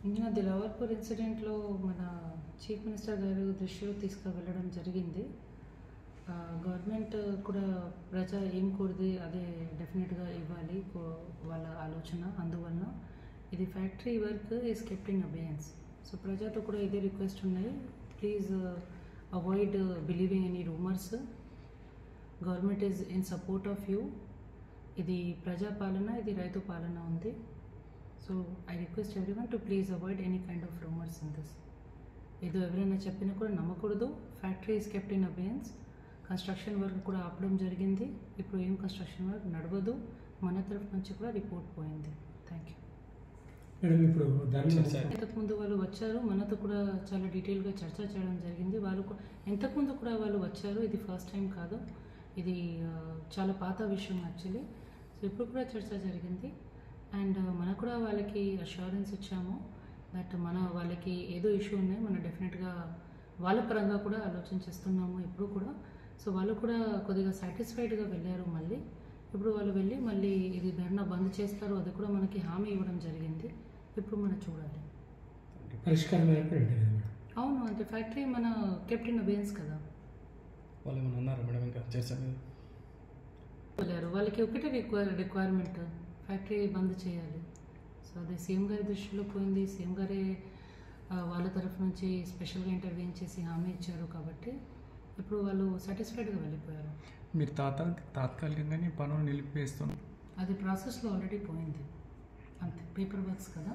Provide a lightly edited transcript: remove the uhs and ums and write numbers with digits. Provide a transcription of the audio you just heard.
నిన్న దిలావర్పూర్ ఇన్సిడెంట్లో మన chief minister గారు దృష్టిలో తీసుకువెళ్ళడం జరిగింది. గవర్నమెంట్ కూడా ప్రజా ఏం కోరిది అదే డెఫినెట్గా ఇవ్వాలి వాళ్ళ ఆలోచన. అందువలన ఇది factory work is kept in abeyance. So ప్రజాతో కూడా ఇదే రిక్వెస్ట్ ఉన్నాయి, please avoid believing any rumours. Government is in support of you. ఇది ప్రజాపాలన, ఇది రైతు పాలన ఉంది. So I request everyone to please avoid any kind of rumours in this. ఏదో ఎవరైనా చెప్పినా కూడా నమ్మకూడదు. Factory is kept in abeyance. Construction work కూడా ఆపడం జరిగింది. ఇప్పుడు ఏం కన్స్ట్రక్షన్ వర్క్ నడవదు. మన తరఫు నుంచి కూడా రిపోర్ట్ పోయింది. Thank you. ఇంతకుముందు వాళ్ళు వచ్చారు, మనతో కూడా చాలా డీటెయిల్గా చర్చ చేయడం జరిగింది. వాళ్ళు ఇంతకుముందు కూడా వాళ్ళు వచ్చారు, ఇది ఫస్ట్ టైం కాదు, ఇది చాలా పాత విషయం యాక్చువల్లీ. సో ఇప్పుడు కూడా చర్చ జరిగింది. అండ్ మనకు కూడా వాళ్ళకి అష్యూరెన్స్ ఇచ్చాము దట్ వాళ్ళకి ఏదో ఇష్యూ ఉన్నాయి, మనం డెఫినెట్గా వాళ్ళ పరంగా కూడా ఆలోచించేస్తున్నాము ఇప్పుడు కూడా. సో వాళ్ళు కూడా కొద్దిగా సాటిస్ఫైడ్గా వెళ్ళారు. మళ్ళీ ఇప్పుడు వాళ్ళు వెళ్ళి మళ్ళీ ఇది ధర్నా బంద్ చేస్తారు, అది కూడా మనకి హామీ ఇవ్వడం జరిగింది. ఇప్పుడు మనం చూడాలి పరిష్కారం. అవును, అంటే ఫ్యాక్టరీ మన కెప్ట్ ఇన్ అబేయన్స్ కదా. వాళ్ళు ఏమన్నా అన్నారా మేడం? ఇంకా చేశారు వెళ్ళారు. వాళ్ళకి ఒకటే రిక్వైర్మెంట్, ఫ్యాక్టరీ బంద్ చేయాలి. సో అది సీఎం గారి దృష్టిలో పోయింది. సీఎం గారే వాళ్ళ తరఫు నుంచి స్పెషల్గా ఇంటర్వ్యూన్ చేసి హామీ ఇచ్చారు కాబట్టి ఇప్పుడు వాళ్ళు సాటిస్ఫైడ్గా వెళ్ళిపోయారు. మీరు తాత్కాలికంగానే పనులు నిలిపివేస్తున్నారు. అది ప్రాసెస్లో ఆల్రెడీ పోయింది, అంతే. పేపర్ వర్క్స్ కదా.